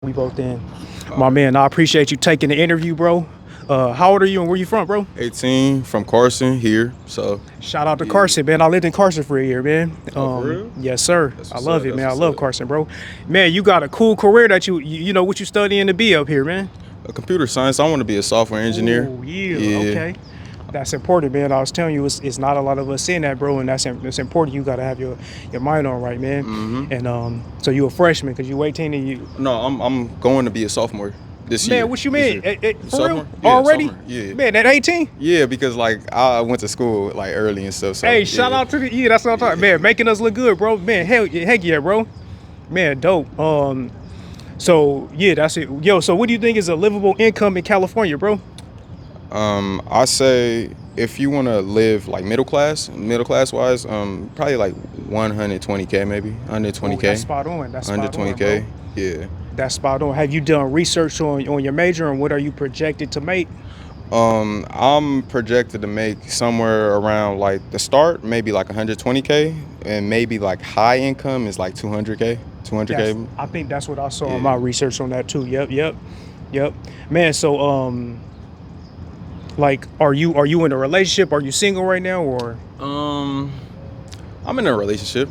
We both in. My man, I appreciate you taking the interview, bro. How old are you and where you from, bro? 18 from Carson here. So Shout out to yeah. Carson, man. I lived in Carson for a year, man. Oh, for real? Yes, sir. That's I what's love up. it, That's man. I what's love up. Carson, bro. Man, you got a cool career that you know what you studying to be up here, man. A computer science. I want to be a software engineer. Oh, yeah. Yeah. Okay. That's important, man. I was telling you, it's not a lot of us seeing that, bro, and that's important. You got to have your mind on right, man. And so you a freshman because you 18 and you. No, I'm going to be a sophomore this Man, year. what you This mean? year. For real? Sophomore? Yeah, Already? sophomore. Yeah. Man, at 18? Yeah, because like I went to school like early and stuff. So Hey, yeah. shout out to that's what I'm talking. Man, making us look good, bro. Man, heck yeah, bro. Man, dope. So yeah, that's it. Yo, so what do you think is a livable income in California, bro? I say if you want to live like middle class wise, probably like 120K maybe, Oh, 120K, that's spot on. That's spot on, 120K. bro. Yeah. That's spot on. Have you done research on your major and what are you projected to make? I'm projected to make somewhere around like the start, maybe like 120K, and maybe like high income is like 200K, That's 200K. I think that's what I saw in my Yeah. research on that too. Yep. Man, so like are you in a relationship? Are you single right now or Um, I'm in a relationship.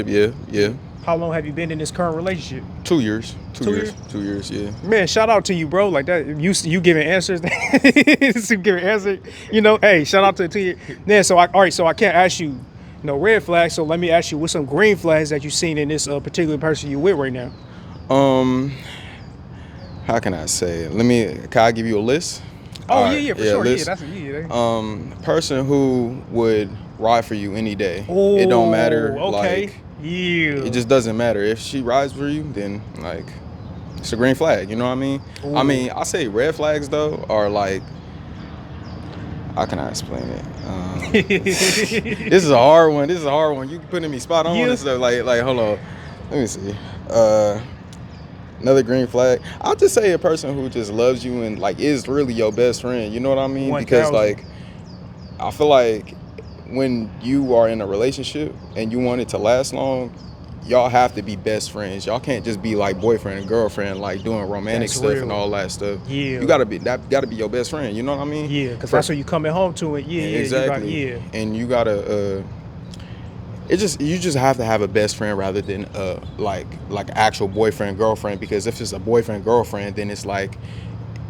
Yeah, yeah. how long have you been in this current relationship? 2 years, 2 years? 2 years. Yeah. Man, shout out to you, bro. Like that, you giving answers. You giving answers. Hey, shout out to you. Man, all right. So I can't ask you no red flags. So let me ask you, what's some green flags that you seen in this particular person you with right now? Um, how can I say it? Can I give you a list? Oh All yeah, right, yeah, for sure. Yeah, list. that's yeah. Person who would ride for you any day. Oh, It don't matter. okay. Like, Yeah. it just doesn't matter. If she rides for you, then like it's a green flag. You know what I mean? I Ooh. mean, I say red flags though are like, how can I explain it? This is a hard one. You putting me spot on Yeah. and stuff. Like, hold on. Let me see. Uh, Another green flag. I'll just say a person who just loves you and like is really your best friend. You know what I mean? Because 1000. like I feel like when you are in a relationship and you want it to last long, y'all have to be best friends. Y'all can't just be like boyfriend and girlfriend, like doing romantic That's stuff real. and all that stuff. Yeah. You gotta be that. Gotta be your best friend. You know what I mean? Yeah, because that's what you coming home to it. Yeah, yeah. Exactly. You got, yeah. And you gotta. You just have to have a best friend rather than like actual boyfriend girlfriend, because if it's a boyfriend girlfriend then it's like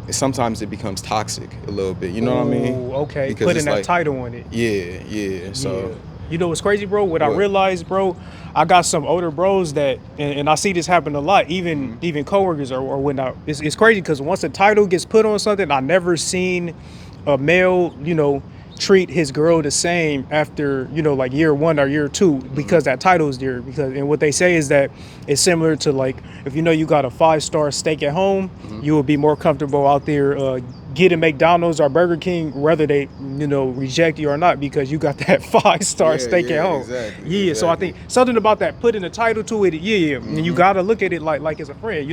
sometimes it becomes toxic a little bit, you know what I mean? Ooh, okay. Because Putting it's that like title on it. yeah, so Yeah. You know what's crazy, bro? What I what? realized, bro, I got some older bros that, and I see this happen a lot, even coworkers or whatnot. It's crazy because once a title gets put on something, I never seen a male, treat his girl the same after, like year one or year two because that title is there. Because and what they say is that it's similar to like if you got a 5-star steak at home, you will be more comfortable out there getting McDonald's or Burger King, whether they reject you or not, because you got that 5-star steak at home. exactly, Yeah, so I think something about that putting a title to it. Yeah, and you gotta look at it like it's a friend.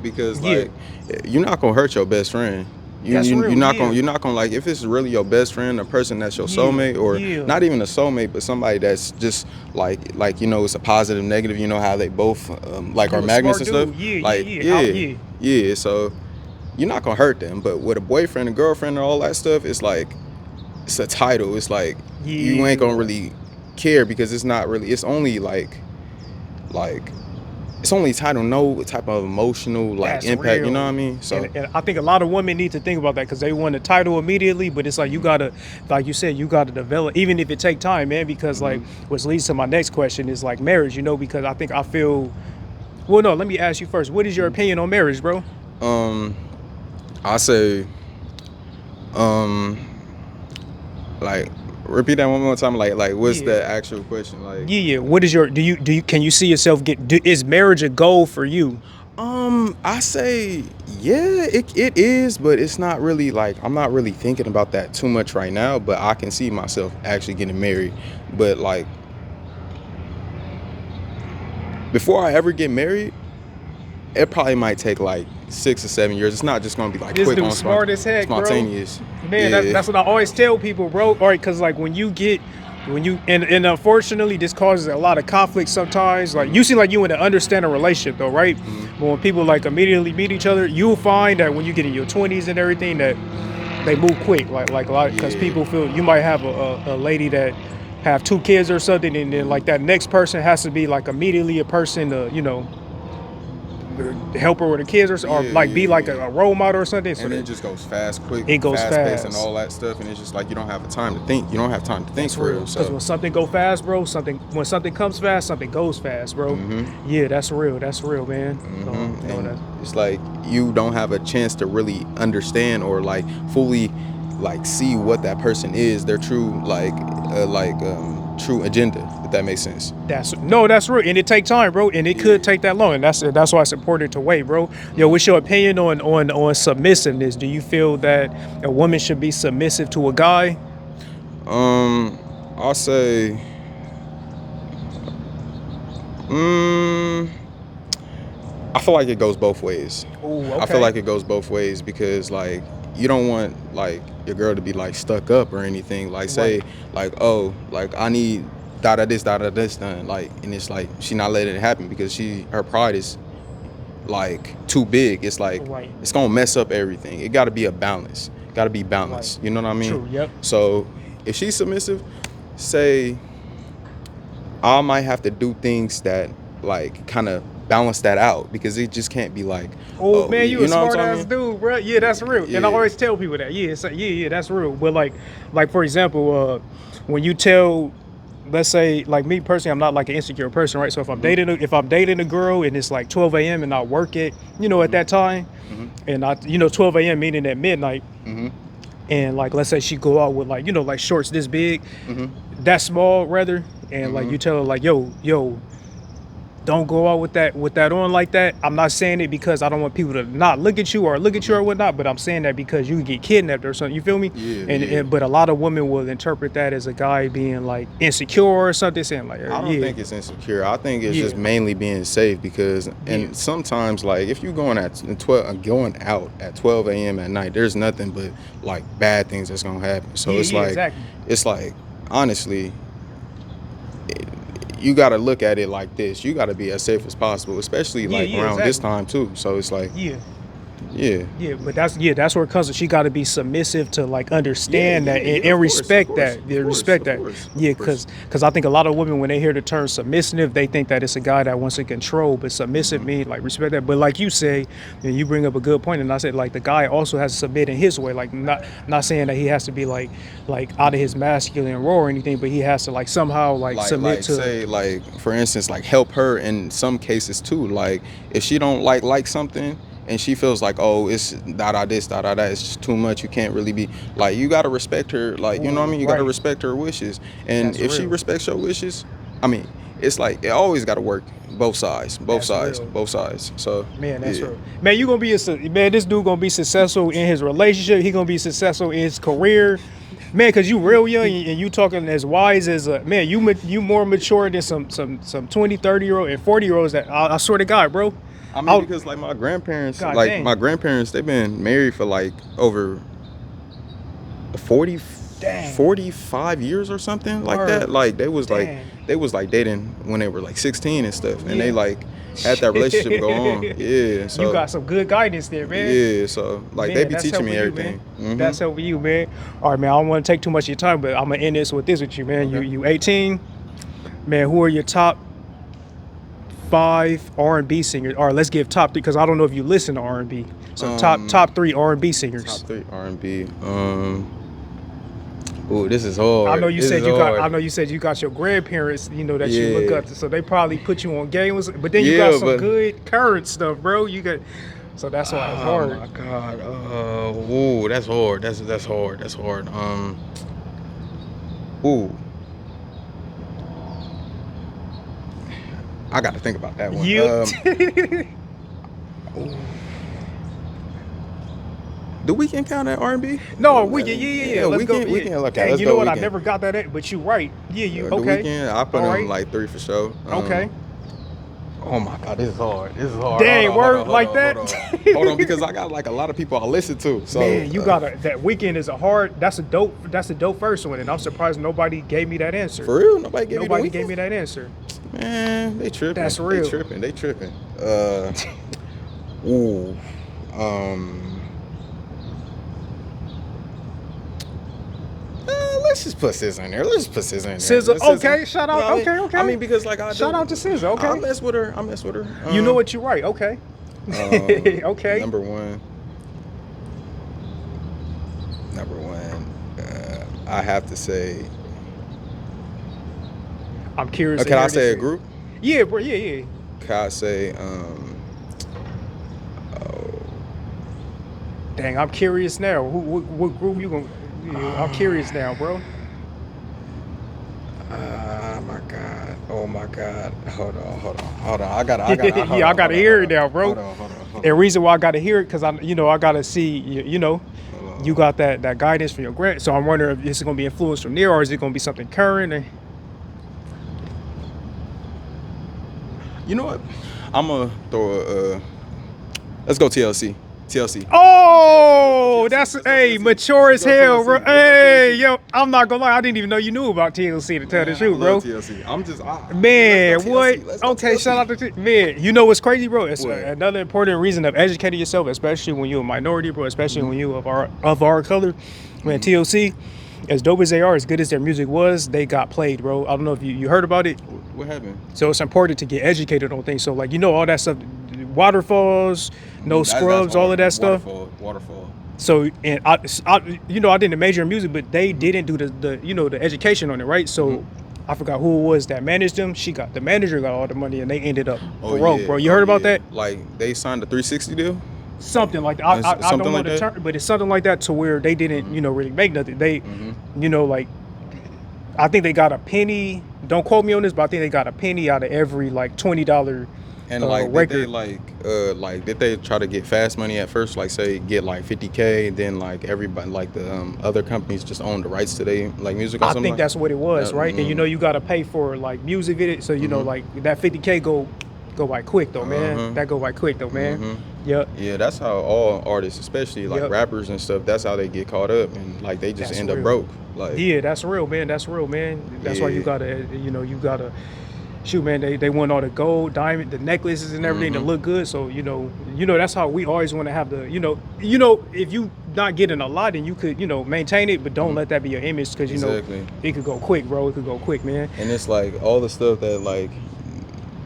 because Yeah. like you're not gonna hurt your best friend. That's real, You're not yeah. gonna like, if it's really your best friend, a person that's your Yeah, soulmate, or yeah. not even a soulmate, but somebody that's just like it's a positive negative. You know how they both like You are a magnets and smart stuff. dude. Yeah, Like yeah. yeah. So you're not gonna hurt them. But with a boyfriend and girlfriend and all that stuff, it's like it's a title. It's like you ain't gonna Yeah. really care, because it's not really. It's only like it's only title, no type of emotional like That's impact. real. You know what I mean? So And I think a lot of women need to think about that because they want the title immediately, but it's like you gotta, like you said, you gotta develop, even if it take time, man. Because like, which leads to my next question is like marriage, because I feel. Well, no, let me ask you first. What is your opinion on marriage, bro? I say, um, like, repeat that one more time. Like, what's Yeah. the actual question? Like, Yeah. What is your? Can you see yourself is marriage a goal for you? I say, yeah, it is, but it's not really like, I'm not really thinking about that too much right now. But I can see myself actually getting married. But like, before I ever get married, it probably might take like 6 or 7 years. It's not just gonna be like This quick dude on smart as heck, bro. spontaneous. Man, Yeah. that's what I always tell people, bro. All right, because like when you get when you and unfortunately this causes a lot of conflict sometimes. Like you seem like you in an understanding relationship though, right? But when people like immediately meet each other, you'll find that when you get in your 20s and everything that they move quick. Like a lot because Yeah. people feel you might have a lady that have 2 kids or something, and then like that next person has to be like immediately a person to help her with the kids or Yeah, like be yeah, like yeah. a role model or something. So And it that, just goes fast, quick, It goes fast-paced, and fast. all that stuff. And it's just like you don't have the time to think. You don't have time to think that's for real. real. Because So when something go fast, bro, when something comes fast, something goes fast, bro. Yeah, that's real. That's real, man. So, and that, it's like you don't have a chance to really understand or like fully like see what that person is, their true true agenda, if that makes sense. that's real, and it take time, bro, and it could take that long, and that's why it's important to wait, bro. Yo, what's your opinion on submissiveness? Do you feel that a woman should be submissive to a guy? I'll say I feel like it goes both ways. Ooh, I feel okay. like it goes both ways because like you don't want like your girl to be like stuck up or anything. Like say Right. like, oh, like I need da da this done. Like, and it's like she not letting it happen because her pride is like too big. It's like Right. it's gonna mess up everything. It gotta be a balance. Gotta be balanced. Right. You know what I mean? True, yep. So if she's submissive, say I might have to do things that like kind of balance that out because it just can't be like, Oh man, you a know what smart I'm ass talking dude, bro. Yeah, that's real. And I Yeah. always tell people that. Yeah, yeah, that's real. But like for example, when you tell, let's say, like me personally, I'm not like an insecure person, right? So if I'm dating a girl and it's like 12 a.m. and I work it, at that time, and 12 a.m. meaning at midnight, and like let's say she go out with like shorts this big, that small rather, and like you tell her like yo, don't go out with that on like that. I'm not saying it because I don't want people to not look at you or whatnot, but I'm saying that because you can get kidnapped or something. You feel me? Yeah, and, yeah. and but a lot of women will interpret that as a guy being like insecure or something, saying like, I don't yeah, think it's insecure. I think it's Yeah. just mainly being safe because, and Yeah. sometimes like if you're going going out at 12 a.m. at night, there's nothing but like bad things that's gonna happen. So Yeah, it's yeah, like, exactly. it's like honestly, you got to look at it like this. You got to be as safe as possible, especially Yeah, like yeah, around this exactly. time too. So it's like, yeah. yeah. Yeah, but that's where it comes. She got to be submissive to like understand Yeah, that yeah, and, yeah, and of course, respect of that. course, Yeah, of course, respect of that. course, of Yeah, course. because I think a lot of women when they hear the term submissive, they think that it's a guy that wants to control. But submissive means like respect that. But like you say, and you bring up a good point, and I said like the guy also has to submit in his way. Like not saying that he has to be like out of his masculine role or anything, but he has to like somehow like submit Like to. say like for instance like help her in some cases too. Like if she don't like something and she feels like, oh, it's this da that, it's just too much, you can't really be like, you got to respect her, like, you know what I Ooh, mean, you got to right. respect her wishes. And That's if she real. respects your wishes, I mean, it's like it always got to work both sides, That's real. both sides. So Man, that's yeah. real. Man, you gonna be man. This dude gonna be successful in his relationship. He gonna be successful in his career, man. Cause you real young and you talking as wise as a man. You more mature than some 20, 30-year-old and 40-year-olds that I swear to God, bro. I mean, I'll- because like my grandparents, God dang. they've been married for like over 40, Dang. 45 years or something like Word. that. Like they was Dang. like dating when they were like 16 and stuff, and they Yeah. like had that relationship go on. Yeah, so you got some good guidance there, man. yeah, so like Man, they be that's teaching me helping you, everything. man. That's helping you, man. All right, man. I don't want to take too much of your time, but I'm gonna end this with you, man. Okay. You 18, man. Who are your top 5 R&B singers? Or let's give top 3 because I don't know if you listen to R&B. So top 3 R&B singers. Top 3 R&B. Ooh, this is hard. I know you This said is you got. hard. I know you said you got your grandparents, that you look Yeah. up to, so they probably put you on games. But then you Yeah, got some but- good current stuff, bro. You got, so that's why it's Oh hard. my god. Ooh, that's hard. That's hard. That's hard. Ooh. I got to think about that one. Do Weeknd count at R&B? No, we can. Yeah. Let's go. We can look at. Dang, Let's you go know what? I Weeknd. never got that, but you right. Yeah, you The okay? Weeknd, I put All him right. like 3 for sure. Okay. Oh my God, this is hard. This is hard. Dang, Hold on, word like that? Hold on. Hold on, because I got like a lot of people I listen to. So Man, you gotta. That Weekend is a hard. That's a dope first one, and I'm surprised nobody gave me that answer. for real, nobody gave Nobody you the gave me Weeknd? that answer. Man, they tripping. That's real. They tripping. Ooh. Let's just put SZA in there. SZA, okay, shout out. You know what I mean? Okay, okay. I mean, because like Shout out to SZA. Okay, I mess with her. you know what you're right. Okay, okay. Number one. I have to say. I'm curious. Can I say a group? Yeah, bro. Yeah. Can I say? Dang, I'm curious now. What group you gonna? I'm curious now, bro. Oh my God. Hold on. I gotta. Yeah, I gotta hear it now, bro. Hold on. And reason why I gotta hear it, cause I gotta see, you got that guidance from your grant. So I'm wondering if it's gonna be influenced from there, or is it gonna be something current? And You know what? I'm gonna throw let's go TLC. oh, that's mature as hell, bro. Hey, yo, I'm not gonna lie, I didn't even know you knew about TLC to tell the truth, bro. TLC. I'm just Man, let's go what? TLC. Let's go Okay, TLC. shout out to man. You know what's crazy, bro? It's What? another important reason of educating yourself, especially when you're a minority, bro. Especially when you of our color. Man, TLC, as dope as they are, as good as their music was, they got played, bro. I don't know if you heard about it. What happened? So it's important to get educated on things. So like all that stuff, waterfalls, no scrubs, all of that stuff. Waterfall. So and I didn't major in music, but they didn't do the education on it, right? So I forgot who it was that managed them. The manager got all the money, and they ended up broke, bro. You heard about that? Like they signed a 360 deal. Something like that. I don't Something know like the that? term, but it's something like that to where they didn't, really make nothing. They, like, I think they got a penny. Don't quote me on this, but I think they got a penny out of every like $20 And like did they try to get fast money at first? Like say get like 50K, then like everybody like the other companies just own the rights to their like music or I something? think like? that's what it was, Yeah, right? And you got to pay for like music videos, so like that 50K go by quick though, man. That go by quick though, man. Yep. Yeah, that's how all artists, especially like rappers and stuff, that's how they get caught up and like they just That's end real. up broke. Like Yeah, that's real, man. That's real, man. That's why you gotta, shoot, man. They want all the gold, diamond, the necklaces and everything to look good. So that's how we always want to have the, if you not getting a lot, then you could, maintain it, but don't let that be your image because Exactly. it could go quick, bro. It could go quick, man. And it's like all the stuff that like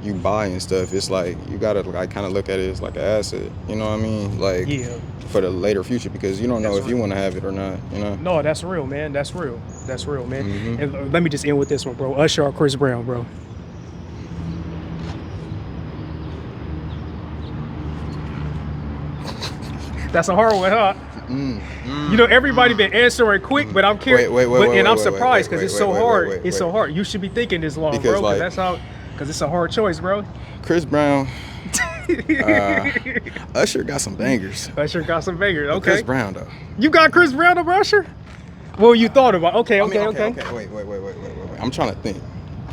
you buy and stuff, it's like you gotta like kind of look at it as like an asset. You know what I mean? Like for the later future, because you don't know if you want to have it or not. No, that's real, man. That's real, man. And let me just end with this one, bro. Usher or Chris Brown, bro? That's a hard one, huh? Everybody been answering quick, but I'm curious. And I'm surprised because it's so hard. It's so hard. You should be thinking this long, Because, bro. like, Because it's a hard choice, bro. Chris Brown, Usher got some bangers. Usher got some bangers. Okay. Chris Brown though. You got Chris Brown over Usher? Well, you thought about. Okay. Wait. I'm trying to think.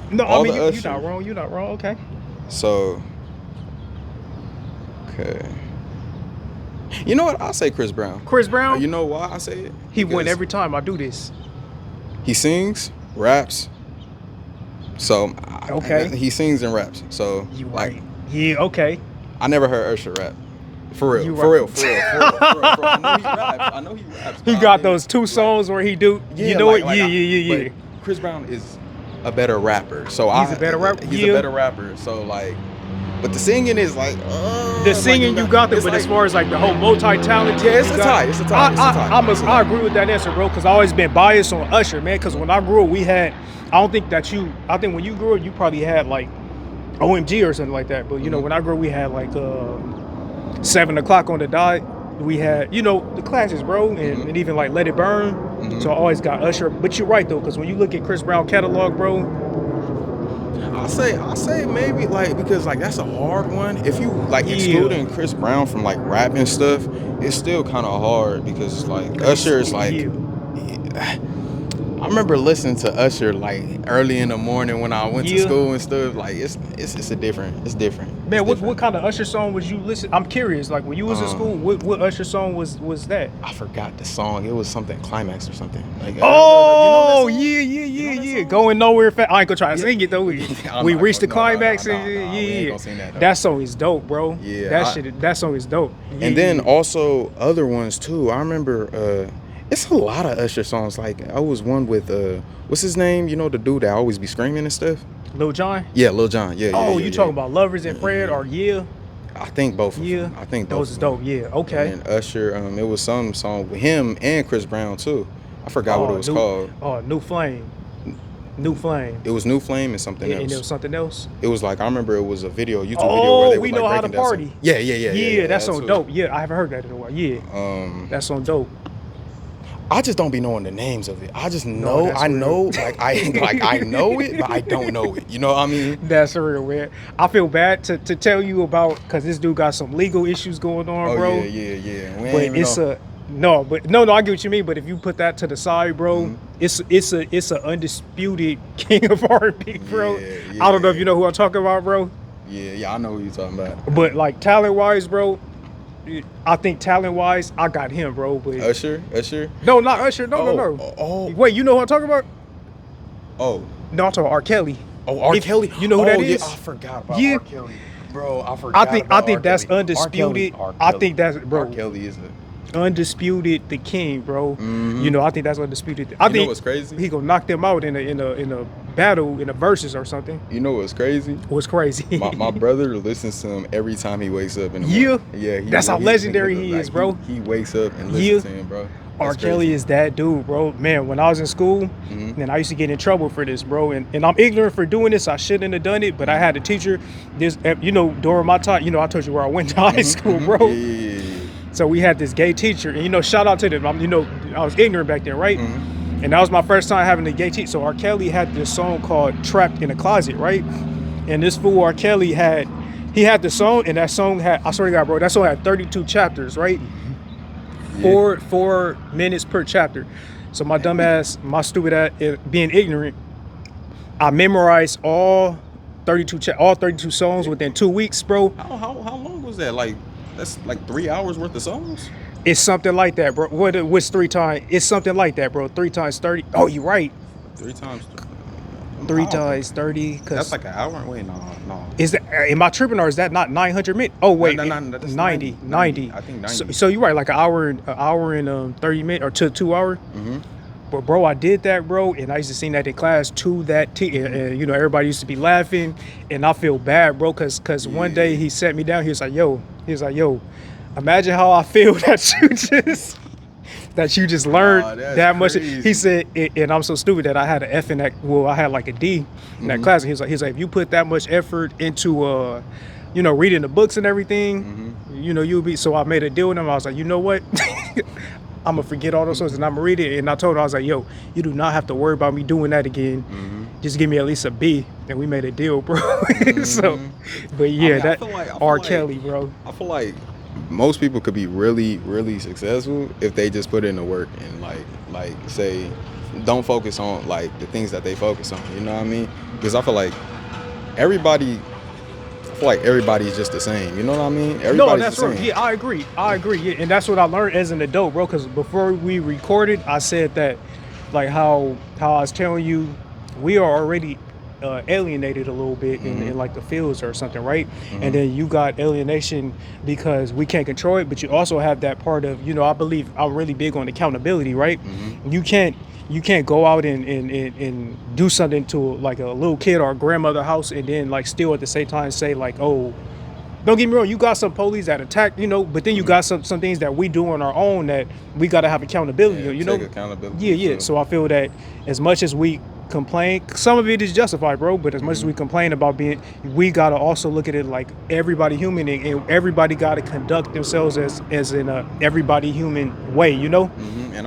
No, All I mean the you're Usher. not wrong. You're not wrong. Okay. So, okay. You know what? I'll say Chris Brown. Chris Brown. You know why I say it? He win Because every time I do this. He sings, raps. So Okay. he sings and raps. So You like, right. Yeah. Okay. I never heard Usher rap. For real. You For right. real. I know he raps. He got those two songs where he do. You know what? Yeah. But Chris Brown is a better rapper. So He's a better rapper? He's Yeah. a better rapper. So like, but the singing is like. The singing you got them, it's but like, as far as like the whole multi-talented, Yeah, it's you a got- tie, it's a tie, it's a tie. I agree with that answer, bro. Because I always been biased on Usher, man. Because when I grew up, we had. I think when you grew up, you probably had like OMG or something like that. But when I grew up, we had like 7 o'clock on the dot. We had the classics, bro, and even like Let It Burn. So I always got Usher. But you're right though, because when you look at Chris Brown catalog, bro. I'll say maybe like because like that's a hard one. If you like excluding Chris Brown from like rap and stuff, it's still kind of hard because like Usher is like. I remember listening to Usher like early in the morning when I went to school and stuff. Like it's different. Man, what kind of Usher song was you listening? I'm curious. Like when you was in school, what Usher song was that? I forgot the song. It was something Climax or something. Like, Oh, you know that song? yeah, You know that yeah. song? Going nowhere fast. I ain't gonna try to sing it though. I'm We not reached the gonna- climax. no, and we ain't yeah. gonna sing that, though. That song is dope, bro. Yeah, That song is dope. And then also other ones too. I remember it's a lot of Usher songs. Like I was one with what's his name? You know, the dude that always be screaming and stuff. Lil Jon. Yeah, Lil Jon. Yeah. Oh, yeah, you talking about Lovers and Fred or Yeah? I think both. Of Yeah. them. I think both Those is of them. dope. Yeah. Okay. And then Usher. It was some song with him and Chris Brown too. I forgot what it was called. Oh, New Flame. New Flame. It was New Flame and something else. And there was something else. It was like I remember it was a video, YouTube video Oh, where they We were Know like How to breaking down Party. some- Yeah. That song too. dope. Yeah, I haven't heard that in a while. Yeah. That song dope. I just don't be knowing the names of it. I just know, that's I real. know, like I know it, but I don't know it. You know what I mean? That's real, man. I feel bad to tell you about because this dude got some legal issues going on, Oh bro. yeah. We ain't But even it's know. no, I get what you mean. But if you put that to the side, bro, Mm-hmm. it's a undisputed king of R&B, bro. Yeah, I don't know if yeah. you know who I'm talking about, bro. Yeah, I know what you're talking about. But like talent wise, bro, I think talent wise, I got him, bro. But Usher. no, not Usher. No. Oh. Wait, you know who I'm talking about? Oh, No, I'm talking about R. Kelly. R. If- Kelly. you know who that Oh, is? Yeah, I forgot about Yeah. R. Kelly, bro. I forgot. I about think R. that's Kelly. undisputed. R. I Kelly. think that's bro. R. Kelly is Undisputed the king, bro. Mhm. You know, I think that's undisputed. I You know think what's crazy? he gonna knock them out in a battle in a verses or something. You know what's crazy? What's crazy? My brother listens to him every time he wakes up in the Yeah. morning. Yeah, That's how legendary he is, bro. He wakes up and Yeah. listens to him, bro. R. That's Kelly crazy. is that dude, bro. Man, when I was in school, Mhm. and I used to get in trouble for this, bro. And I'm ignorant for doing this. I shouldn't have done it, but I had a teacher. This, during my time, I told you where I went to high school, bro. Yeah. So we had this gay teacher, and shout out to them. I was ignorant back then, right? Mhm. And that was my first time having a gay teacher. So R. Kelly had this song called "Trapped in a Closet," right? And this fool R. Kelly had the song, and that song had, I swear to God, bro, that song had 32 chapters, right? Yeah. 4 minutes per chapter. So my dumb ass, my stupid ass, being ignorant, I memorized all 32 songs within 2 weeks, bro. How long was that? Like that's like 3 hours worth of songs. It's something like that, bro. What's 3 times? It's something like that, bro. 3 times 30. Oh, you're right. 3 times. 3 I don't times think- 30. That's Cause like an hour. Wait, no. is that? Am I tripping or is that not 900 minutes? Oh wait, No, that's 90. 90. I think 90. So you're right, like an hour and 30 minutes or to 2 hours. Mm-hmm. But bro, I did that, bro, and I used to sing that in class to that and everybody used to be laughing, and I feel bad, bro, cause one day he sat me down. He was like, yo, imagine how I feel that you just learned that's that much. crazy. He said, and I'm so stupid that I had an F in that. Well, I had like a D in that class. And he was like, if you put that much effort into, reading the books and everything, you'll be. So I made a deal with him. I was like, you know what? I'm gonna forget all those songs and I'm gonna read it. And I told him, I was like, yo, you do not have to worry about me doing that again. Just give me at least a B. And we made a deal, bro. So, but yeah, I that feel like- R. Kelly, bro. I feel like most people could be really, really successful if they just put in the work and like say, don't focus on like the things that they focus on. You know what I mean? Because I feel like everybody is just the same. You know what I mean? No, Everybody's that's the right. same. Yeah, I agree. Yeah, and that's what I learned as an adult, bro. Because before we recorded, I said that, like how I was telling you, we are already alienated a little bit in like the fields or something, right? And then you got alienation because we can't control it, but you also have that part of, I believe I'm really big on accountability, right? You can't go out and do something to like a little kid or a grandmother house and then like still at the same time say like, oh, don't get me wrong, you got some police that attack, but then you got some things that we do on our own that we got to have accountability, Take accountability. Yeah. So I feel that as much as we complain, some of it is justified, bro, but as much as we complain about we got to also look at it like everybody human and everybody got to conduct themselves as in a everybody human way, And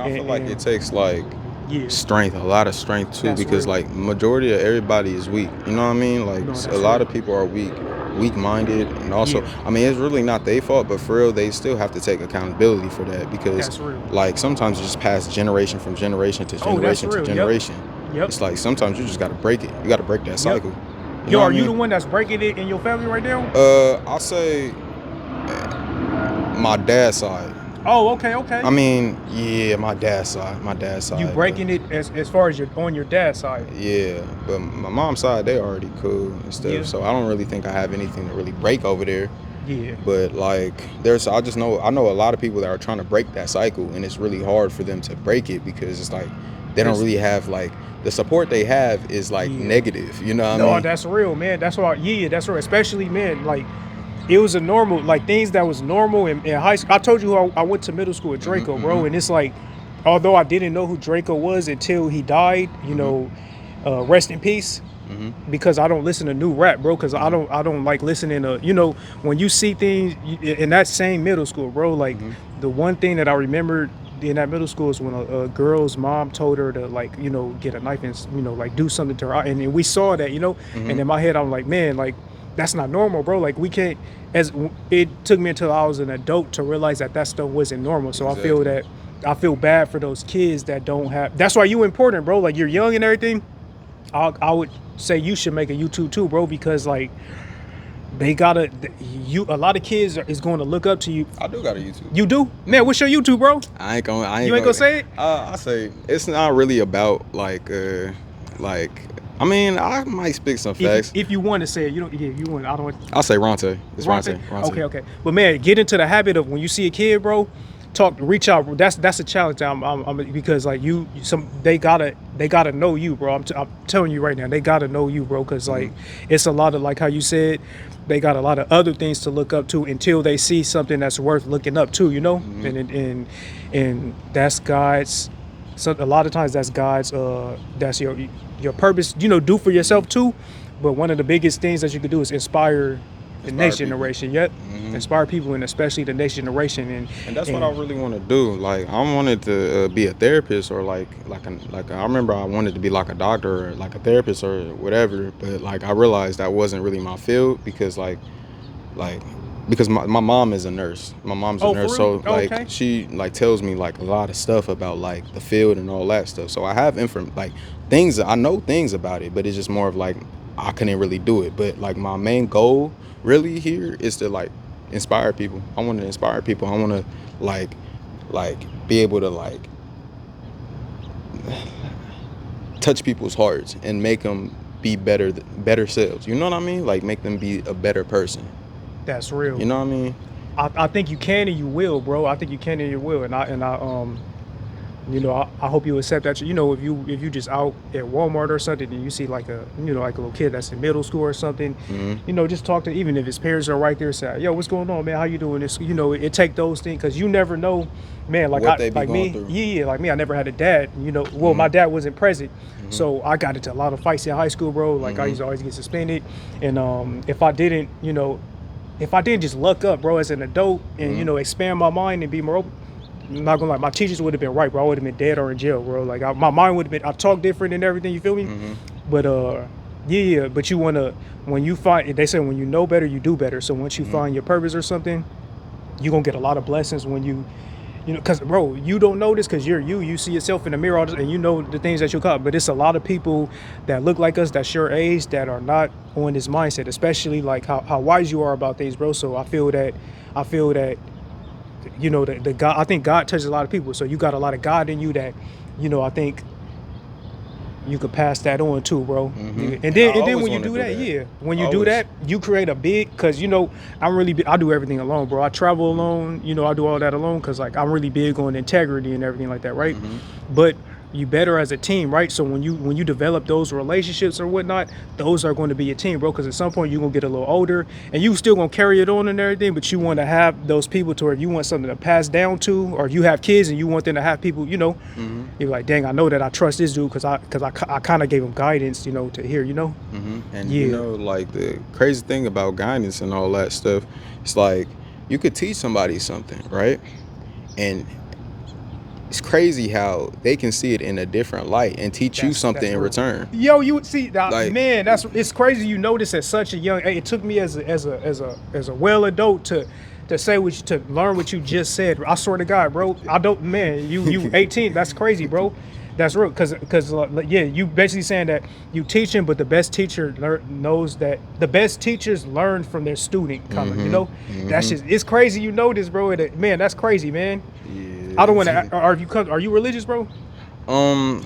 I feel like it takes like Yeah. strength, a lot of strength too, That's because real. like majority of everybody is weak. You know what I mean? Like No, that's a lot real. of people are weak-minded, and also, Yeah. I mean, it's really not their fault, but for real, they still have to take accountability for that because, That's real. like, sometimes it just passed generation from generation to Oh, that's generation real. to Yep. generation. Yep. It's like sometimes you just got to break it. You got to break that cycle. You Yo, know are what I you the mean? one that's breaking it in your family right now? I'll say my dad's side. Oh, okay, okay. I mean, yeah, my dad's side. My dad's You side, but breaking it as far as you're on your dad's side. yeah, but my mom's side, they already cool and stuff. Yeah, So I don't really think I have anything to really break over there. yeah. But like, I know a lot of people that are trying to break that cycle, and it's really hard for them to break it because it's like they don't It's really have like the support they have is like yeah. negative. You know what I No, mean? that's real, man. That's why. Yeah, that's real. Especially, man, like it was a normal, like things that was normal in high school. I told you I went to middle school with Draco, bro, and it's like, although I didn't know who Draco was until he died, rest in peace. Because I don't listen to new rap, bro. Because I don't like listening to when you see things in that same middle school, bro. Like the one thing that I remember in that middle school is when a girl's mom told her to like get a knife and like do something to her, and then we saw that and in my head I'm like, man, like that's not normal, bro. Like we can't. As it took me until I was an adult to realize that that stuff wasn't normal. So Exactly. I feel bad for those kids that don't have. That's why you important, bro. Like you're young and everything. I would say you should make a YouTube too, bro, because like they gotta a lot of kids is going to look up to you. I do got a YouTube. You do, man. What's your YouTube, bro? You ain't gonna say it. I say it's not really about like. I mean, I might speak some facts. If you want to say it, you don't. Yeah, you want. I don't want. I'll say Ronte. It's Ronte? Ronte. Okay. But man, get into the habit of when you see a kid, bro, reach out. That's a challenge. Because like they gotta know you, bro. I'm telling you right now, they gotta know you, bro. Because like it's a lot of like how you said, they got a lot of other things to look up to until they see something that's worth looking up to, and that's God's. So a lot of times that's God's. That's your purpose. Do for yourself too. But one of the biggest things that you could do is inspire the next people. generation. Yep. Inspire people, and especially the next generation. And that's what I really want to do. Like I wanted to be a therapist or like I remember I wanted to be like a doctor or like a therapist or whatever. But like I realized that wasn't really my field because because my mom is a nurse. My mom's a nurse, so like Okay. she like tells me like a lot of stuff about like the field and all that stuff. So I have things I know things about it, but it's just more of like I couldn't really do it. But like my main goal really here is to like inspire people. I want to inspire people. I want to like be able to like touch people's hearts and make them be better selves. You know what I mean? Like make them be a better person. That's real. You know what I mean? I think you can and you will, bro. I think you can and you will, I hope you accept that. If you just out at Walmart or something and you see like a like a little kid that's in middle school or something, just talk to, even if his parents are right there, say, yo, what's going on, man? How you doing this? It take those things because you never know, man. Like What they be like going me, through. yeah, like me. I never had a dad. Well, my dad wasn't present, so I got into a lot of fights in high school, bro. Like I used to always get suspended, and if I didn't, just luck up, bro, as an adult and expand my mind and be more open. I'm not gonna lie, my teachers would have been right, bro. I would have been dead or in jail, bro. Like my mind would have been. I talk different and everything. You feel me? But yeah. But you wanna, when you find, they say when you know better, you do better. So once you find your purpose or something, you gonna get a lot of blessings when because bro, you don't know this because you're you. You see yourself in the mirror all this, and you know the things that you'll cut. But it's a lot of people that look like us, that's your age, that are not on this mindset, especially like how wise you are about things, bro. So I feel that. The God, I think God touches a lot of people. So you got a lot of God in you that, I think you could pass that on too, bro. And then when you do that, when you do that, you create a big, because I do everything alone, bro. I travel alone, I do all that alone because like I'm really big on integrity and everything like that, right? But you better as a team, right? So when you develop those relationships or whatnot, those are going to be your team, bro. Because at some point you're gonna get a little older, and you still gonna carry it on and everything. But you want to have those people to where if you want something to pass down to, or if you have kids and you want them to have people, you're like, dang, I know that I trust this dude because I kind of gave him guidance, to hear, And like the crazy thing about guidance and all that stuff, it's like you could teach somebody something, right? And it's crazy how they can see it in a different light and teach you something in return. Yo, you would see that, Like- man. It's crazy. You notice at such a young age. It took me as a well adult to say to learn what you just said. I swear to God, bro. I don't, man. You 18. That's crazy, bro. That's real, because yeah, you basically saying that you teaching, but the best teacher knows that the best teachers learn from their student, kind of, you know. That's just it's crazy, you know this, bro. Man, that's crazy, man. I don't want Yeah. to. Are you religious, bro? Um,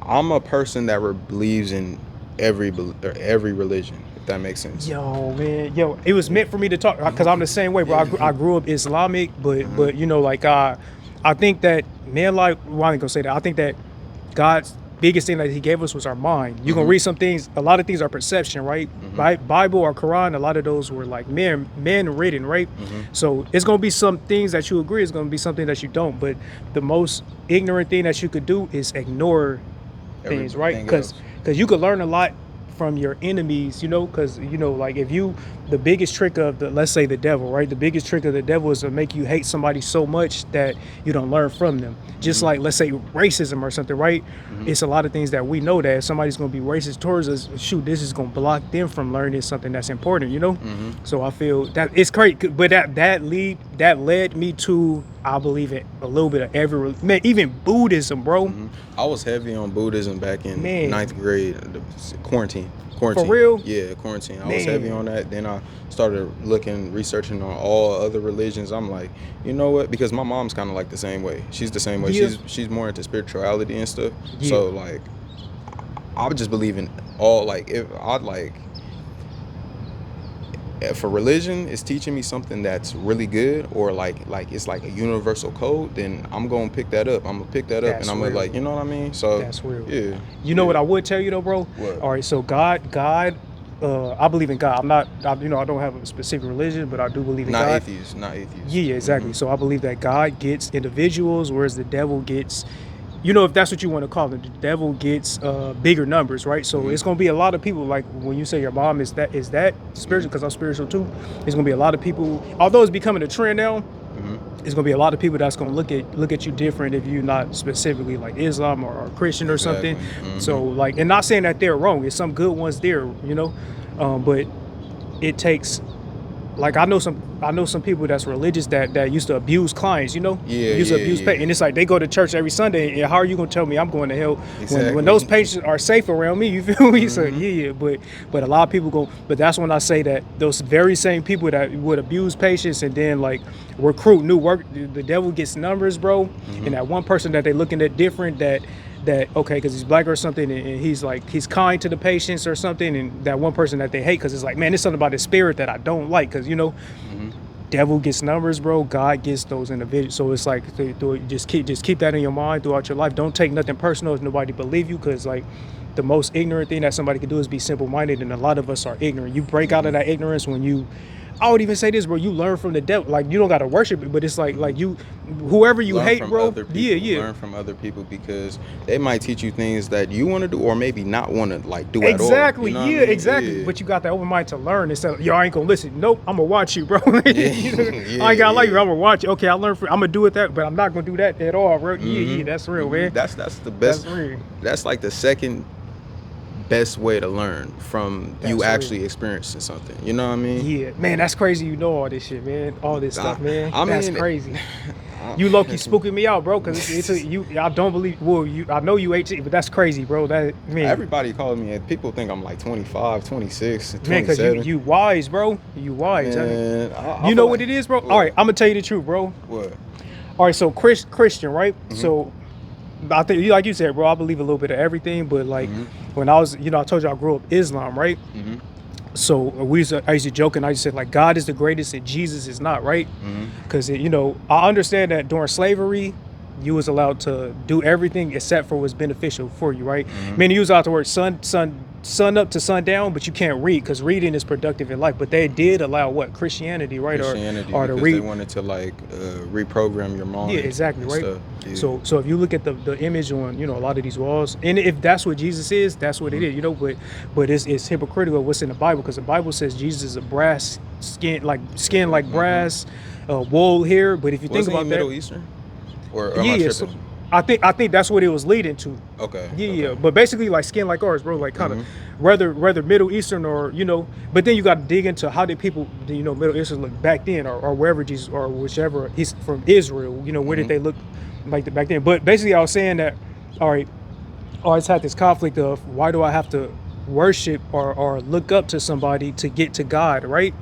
I'm a person that believes in every religion, if that makes sense. Yo, man, yo, it was meant for me to talk because I'm the same way, bro. I grew up Islamic, but you know, like I think that man, like, well, I ain't gonna say that. I think that God's biggest thing that He gave us was our mind. You gonna read some things. A lot of things are perception, right? Bible or Quran. A lot of those were like man written, right? So it's gonna be some things that you agree. It's gonna be something that you don't. But the most ignorant thing that you could do is ignore things, right? Everything Because else. you could learn a lot from your enemies, you know, because you know, like if you, the biggest trick of the, let's say the devil, right? The biggest trick of the devil is to make you hate somebody so much that you don't learn from them. Just like, let's say racism or something, right? It's a lot of things that we know that if somebody's going to be racist towards us, shoot, this is going to block them from learning something that's important, you know. So I feel that it's great, but that led me to, I believe, in a little bit of every, man, even Buddhism, bro. I was heavy on Buddhism back in Man. ninth grade. Quarantine. For real? Yeah, quarantine. I was Man. heavy on that. Then I started researching on all other religions. I'm like, you know what? Because my mom's kind of like the same way. She's the same way. Yeah. She's more into spirituality and stuff. Yeah. So like, I would just believe in all. Like, if a religion is teaching me something that's really good, or like it's like a universal code, then I'm gonna pick that up. I'm gonna pick that up, That's and I'm gonna, real. like, you know what I mean? So That's real. Yeah. You know what I would tell you though, bro? What? All right, so God, I believe in God. I don't have a specific religion, but I do believe in Not God. atheist. Not atheist. Yeah, exactly. So I believe that God gets individuals, whereas the devil gets, you know, if that's what you want to call it, the devil gets bigger numbers, right? So it's gonna be a lot of people. Like when you say your mom is that spiritual, because I'm spiritual too. It's gonna be a lot of people. Although it's becoming a trend now, it's gonna be a lot of people that's gonna look at you different if you're not specifically like Islam or Christian or something. Exactly. So like, and not saying that they're wrong. It's some good ones there, you know, but it takes. Like I know some people that's religious that used to abuse clients, you know. Yeah, used to yeah, abuse yeah. patients, and it's like they go to church every Sunday. And how are you gonna tell me I'm going to hell Exactly. when those patients are safe around me? You feel me? So yeah, but a lot of people go. But that's when I say that those very same people that would abuse patients and then like recruit new work, the devil gets numbers, bro. And that one person that they looking at different that okay, because he's black or something, and he's kind to the patients or something, and that one person that they hate because it's like, man, there's something about his spirit that I don't like, because you know, devil gets numbers, bro. God gets those individuals. So it's like, just keep that in your mind throughout your life. Don't take nothing personal if nobody believe you, because like the most ignorant thing that somebody can do is be simple-minded, and a lot of us are ignorant. You break out of that ignorance when you. I would even say this, bro. You learn from the devil. Like you don't gotta worship it, but it's like you, whoever you Learn hate, from bro. other people. Yeah. Learn from other people, because they might teach you things that you want to do, or maybe not want to like do at all. Exactly. You know what I Yeah, mean? exactly. Yeah. But you got that open mind to learn instead of, yo, I ain't gonna listen. Nope, I'm gonna watch you, bro. I ain't gotta like you. I'm gonna watch you. Okay, I learned I'm gonna do it that, but I'm not gonna do that at all, bro. Yeah, that's real, man. That's the best. That's real. That's like the second best way to learn from That's you real. actually experiencing something. You know what I mean? Yeah, man, that's crazy. You know all this shit, man. All this stuff, man. I That's mean, crazy. You low-key spooking me out, bro, because I don't believe. Well, I know you 18, but that's crazy, bro. That man, Everybody calls me, and people think I'm like 25, 26, man, 27. because you wise, bro. You wise. Man, I You know feel what like- it is, bro? What? All right, I'm gonna tell you the truth, bro. What? All right, so Christian, right? So I think, like you said, bro, I believe a little bit of everything, but like when I was, I told you I grew up Islam, right? So I used to joke, and I just said like God is the greatest and Jesus is not, right? Because I understand that during slavery, you was allowed to do everything except for what's beneficial for you, right? Meaning you was allowed to work sun up to sundown, but you can't read because reading is productive in life. But they did allow what? Christianity, right? Christianity, or to because read. they wanted to like reprogram your mind. Yeah, exactly, and right? stuff. Yeah. So if you look at the image on a lot of these walls, and if that's what Jesus is, that's what it is, but it's hypocritical what's in the Bible, because the Bible says Jesus is a brass skin like brass, wool hair. But if you think Wasn't about he that, Middle Eastern? Or am I yeah, tripping? I think that's what it was leading to. Okay. Yeah, okay. but basically like skin like ours, bro, like kind of whether Middle Eastern or but then you got to dig into how did people Middle Eastern look back then, or wherever Jesus or whichever he's from Israel, where did they look like back then? But basically I was saying that all right, always had this conflict of why do I have to worship or look up to somebody to get to God, right?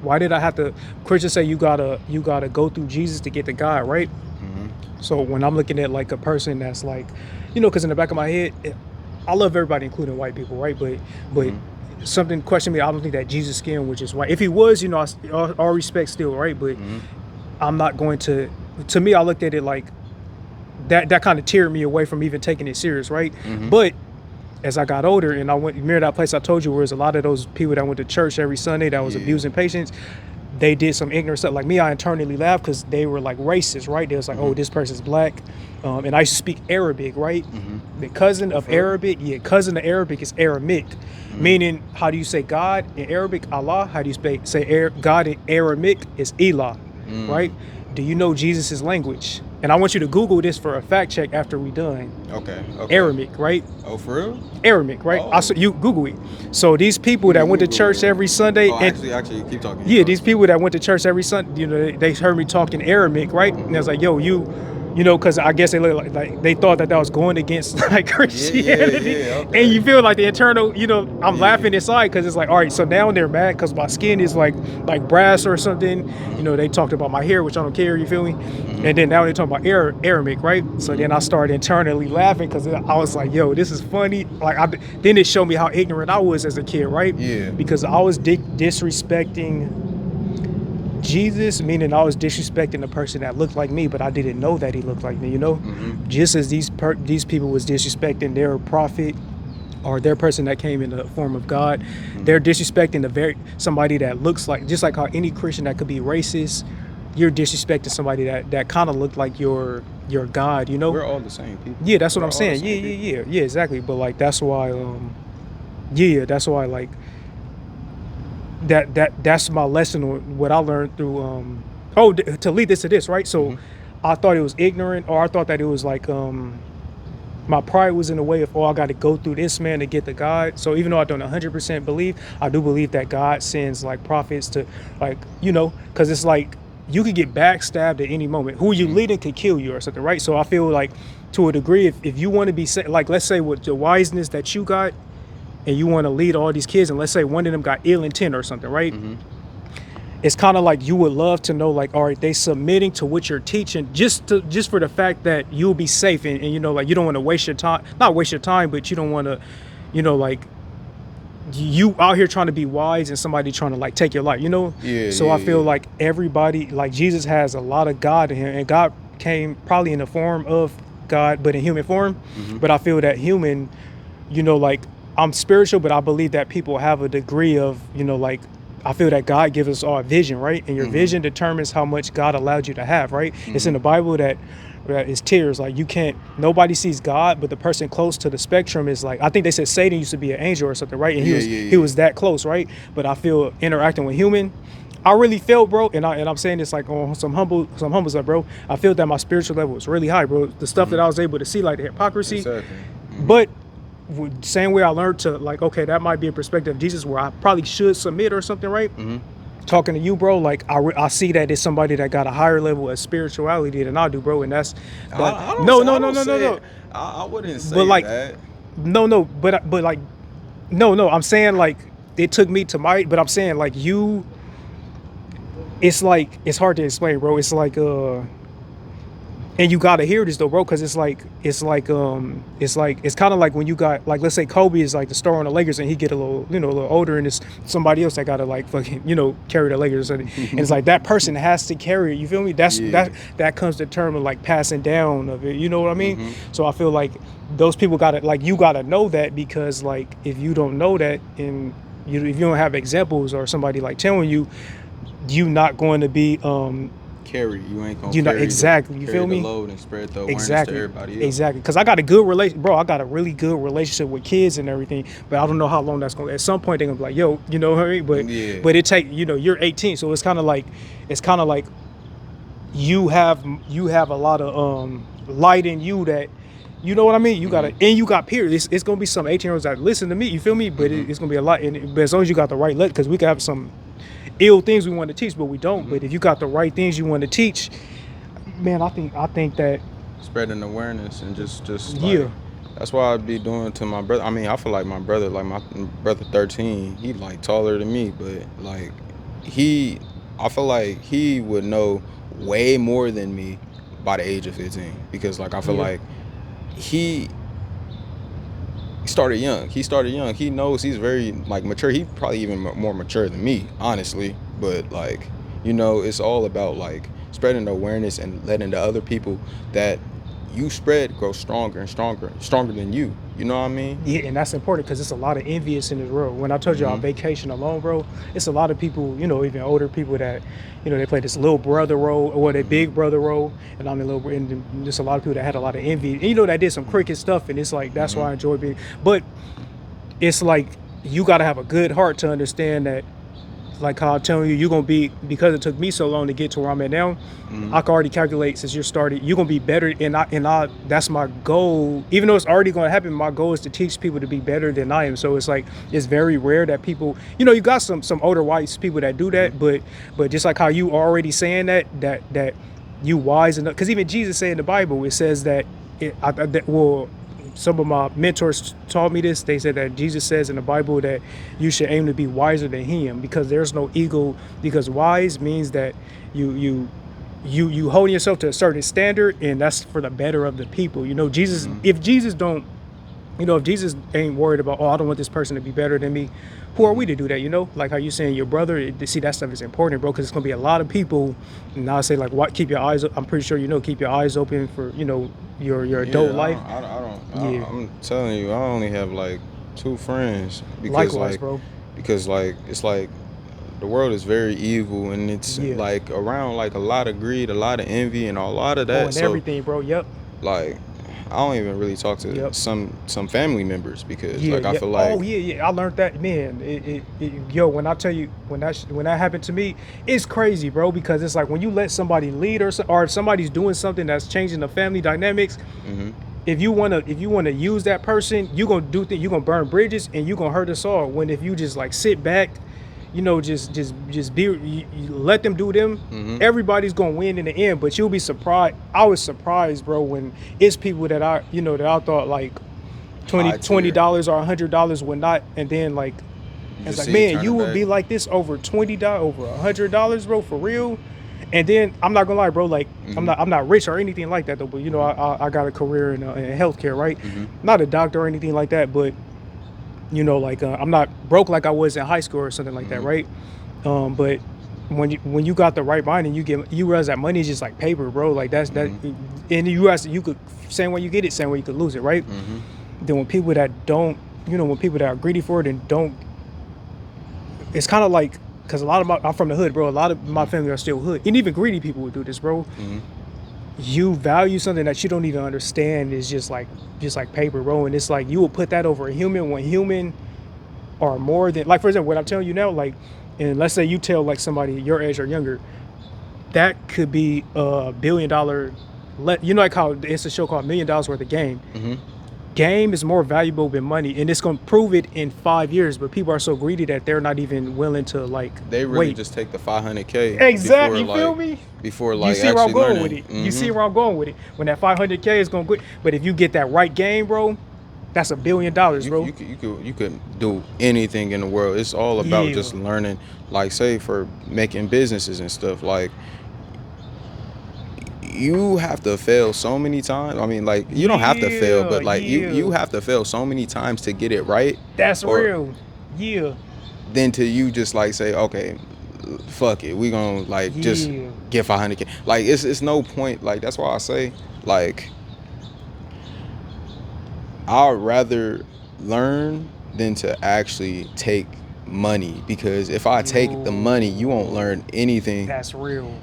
Why did I have to? Christians say you gotta go through Jesus to get to God, right? So when I'm looking at like a person that's like, because in the back of my head, I love everybody, including white people, right? But something questioned me. I don't think that Jesus' skin was just white. If he was, all respect still, right? But I'm not going to. To me, I looked at it like that kind of teared me away from even taking it serious, right? But as I got older and I went, remember that place I told you where there's a lot of those people that went to church every Sunday that was abusing patients. They did some ignorant stuff. Like me, I internally laughed because they were like racist, right? They was like, oh, this person's black. And I used to speak Arabic, right? The cousin of Arabic, cousin of Arabic is Aramaic. Meaning, how do you say God in Arabic? Allah. How do you say God in Aramaic is Elah, right? Do you know Jesus' language? And I want you to Google this for a fact check after we done. Okay. Aramaic, right? Oh, for real? Aramaic, right? Oh. You Google it. So these people that went to church every Sunday, Actually, keep talking. Yeah, these people that went to church every Sunday, they heard me talking Aramaic, right? And I was like, yo, because I guess they look like they thought that was going against like Christianity. Yeah, okay. And you feel like the internal, I'm laughing inside because it's like, all right, so now they're mad because my skin is like brass or something. They talked about my hair, which I don't care, you feel me? And then now they're talking about Aramaic, right? So then I started internally laughing because I was like, yo, this is funny. Like, then it showed me how ignorant I was as a kid, right? Yeah. Because I was disrespecting Jesus, meaning I was disrespecting the person that looked like me, but I didn't know that he looked like me, just as these people was disrespecting their prophet or their person that came in the form of God. They're disrespecting somebody that looks like, just like how any Christian that could be racist, you're disrespecting somebody that kind of looked like your God, We're all the same people. Yeah, that's what I'm saying. Yeah, exactly. But like that's why that's why like that's my lesson on what I learned through to lead this to this, right? So I thought it was ignorant, or I thought that it was like my pride was in the way of, I got to go through this man to get to God. So even though I don't 100% believe, I do believe that God sends like prophets to like, because it's like you could get backstabbed at any moment. Who you leading could kill you or something, right? So I feel like to a degree, if you want to be like, let's say with the wiseness that you got, and you want to lead all these kids, and let's say one of them got ill intent or something, right? It's kind of like you would love to know, like, all right, they submitting to what you're teaching just for the fact that you'll be safe, and like you don't want to waste your time, not waste your time, but you don't want to, like you out here trying to be wise and somebody trying to like take your life, So I feel like everybody, like Jesus has a lot of God in him, and God came probably in the form of God, but in human form. But I feel that human, like, I'm spiritual, but I believe that people have a degree of, like, I feel that God gives us all a vision, right? And your vision determines how much God allowed you to have, right? It's in the Bible that is tears. Like, nobody sees God, but the person close to the spectrum is like, I think they said Satan used to be an angel or something, right? And he was that close, right? But I feel interacting with human, I really felt, bro, and I'm saying this like on some humble stuff, bro. I feel that my spiritual level was really high, bro. The stuff that I was able to see, like the hypocrisy, but same way I learned to like, okay, that might be a perspective of Jesus where I probably should submit or something, right? Talking to you, bro, like I see that it's somebody that got a higher level of spirituality than I do, bro, and that's I wouldn't say but like, that. But like, no, I'm saying like it took me to but I'm saying like it's like, it's hard to explain, bro. It's like and you gotta hear this though, bro, because it's kind of like when you got, like, let's say Kobe is like the star on the Lakers and he get a little older, and it's somebody else that gotta like fucking carry the Lakers or something. And it's like that person has to carry it, you feel me? That comes the term of like passing down of it, you know what I mean? So I feel like those people gotta, like, you gotta know that, because like if you don't know that, and if you don't have examples or somebody like telling you, you not going to be carry. You ain't gonna carry exactly. You feel me? The load and spread the awareness to everybody else. Exactly. Because I got a good bro. I got a really good relationship with kids and everything. But I don't know how long that's going. At some point they're gonna be like, yo, you know what I mean? But it take, you're 18, so it's kind of like you have a lot of light in you that. You know what I mean? You gotta, and you got peers. It's gonna be some 18-year-olds that listen to me. You feel me? But it's gonna be a lot. But as long as you got the right because we can have some ill things we want to teach, but we don't. But if you got the right things you want to teach, man, I think that spreading awareness and just yeah. like, That's why I be doing to my brother. I mean, I feel like my brother 13, he like taller than me, but like he, I feel like he would know way more than me by the age of 15 because like I feel Yeah. like he started young. He started young. He knows he's very like mature. He probably even more mature than me, honestly. But like, it's all about like spreading the awareness and letting the other people that you spread grow stronger and stronger, stronger than you. You know what I mean? Yeah, and that's important because it's a lot of envious in this world. When I told you on Hmm. vacation alone, bro, it's a lot of people, even older people that, they play this little brother role or the Hmm. big brother role, and I'm the little, and there's a lot of people that had a lot of envy, and that did some cricket stuff, and it's like that's Hmm. why I enjoy being. But it's like you got to have a good heart to understand that, like how I'm telling you, you're gonna be, because it took me so long to get to where I'm at now. Hmm. I can already calculate since you're started, you're gonna be better, and I that's my goal. Even though it's already gonna happen, my goal is to teach people to be better than I am. So it's like it's very rare that people, you got some older white people that do Hmm. that, but just like how you already saying that you wise enough, because even Jesus said in the Bible, it says that well, some of my mentors taught me this. They said that Jesus says in the Bible that you should aim to be wiser than him, because there's no ego. Because wise means that you holding yourself to a certain standard, and that's for the better of the people. Jesus, Hmm. if Jesus don't, if Jesus ain't worried about, oh, I don't want this person to be better than me, who are we Hmm. to do that? Like how you saying your brother. See, that stuff is important, bro, because it's gonna be a lot of people. And I say like, what? Keep your eyes. I'm pretty sure keep your eyes open for your adult Yeah, life. I don't. Yeah, I'm telling you, I only have like two friends likewise, bro. because like it's like the world is very evil and it's Yeah. like around like a lot of greed, a lot of envy, and a lot of Oh, that. and So everything, bro. Yep. like I don't even really talk to Yep. some family members because Yeah. like I Yeah. feel Oh, like yeah. Yeah. I learned that, man. Yo, when I tell you, when that happened to me, it's crazy, bro. Because it's like when you let somebody lead, or if somebody's doing something that's changing the family dynamics. hmm If you wanna use that person, you gonna do things. You gonna burn bridges, and you gonna hurt us all. When if you just like sit back, just be, you let them do them. hmm Everybody's gonna win in the end. But you'll be surprised. I was surprised, bro, when it's people that I thought like 20 high twenty tier. dollars or $100 would not, and then like You it's just like, see man, you turning would back. be like this over $20, over $100, bro, for real. And then I'm not gonna lie, bro. Like I'm Hmm. not I'm not rich or anything like that though. But I got a career in healthcare, right? Hmm. Not a doctor or anything like that. But like I'm not broke like I was in high school or something like that, Hmm. right? But when you got the right mind, and you realize that money is just like paper, bro. Like that's that. Hmm. In the U.S., you could, same way you get it, same way you could lose it, right? Hmm. Then when people that don't, when people that are greedy for it and don't, it's kind of like, because I'm from the hood, bro. A lot of my family are still hood, and even greedy people would do this, bro. Hmm. You value something that you don't even understand is just like paper, bro. And it's like you will put that over a human, when human are more than, like, for example, what I'm telling you now, like, and let's say you tell like somebody your age or younger, that could be $1 billion. Like how it's a show called $1 million worth of game. Hmm. Game is more valuable than money, and it's going to prove it in 5 years. But people are so greedy that they're not even willing to like They really wait. just take the 500K Exactly, you feel me? before You like see where I'm actually going with learning. it. You see where I'm going with it. When that 500K is going to go, but if you get that right game, bro, that's $1 billion, you bro. you could do anything in the world. It's all about Yeah, just learning, like say for making businesses and stuff. Like you have to fail so many times. I mean, like you don't have to fail, yeah, but like you yeah. have to fail so many times to get it right, That's or real. Yeah, then to you just like say, okay, fuck it, we gonna like just yeah. get 500K. Like it's no point. Like that's why I say like I'd rather learn than to actually take money because if I take the money, you won't Yo, learn anything. that's real.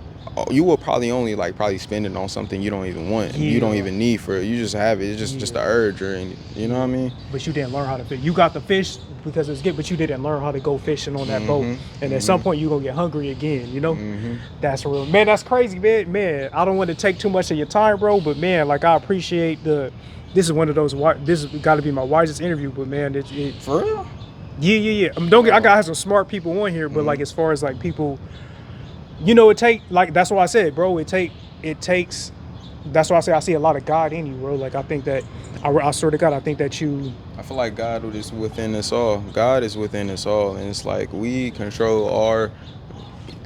You will probably only like probably spend it on something you don't even want, you don't Yeah, even need for it. You just have it. It's just yeah, the urge, or any, you know what I yeah. mean? But you didn't learn how to fish. You got the fish because it's good, but you didn't learn how to go fishing on that boat. Mhm. And at some Mhm. point, you're gonna get hungry again. Mhm. That's real, man. That's crazy, man. Man, I don't want to take too much of your time, bro. But man, like I appreciate the. This is one of those. This has got to be my wisest interview. But man, For real? yeah, yeah, yeah. Don't get. I Oh. got some smart people on here, but like Mhm. as far as like people, it take, like, that's why I said, bro. It takes that's why I say I see a lot of God in you, bro. Like I think that I swear to God, I think that you. I feel like God is within us all. God is within us all, and it's like we control our,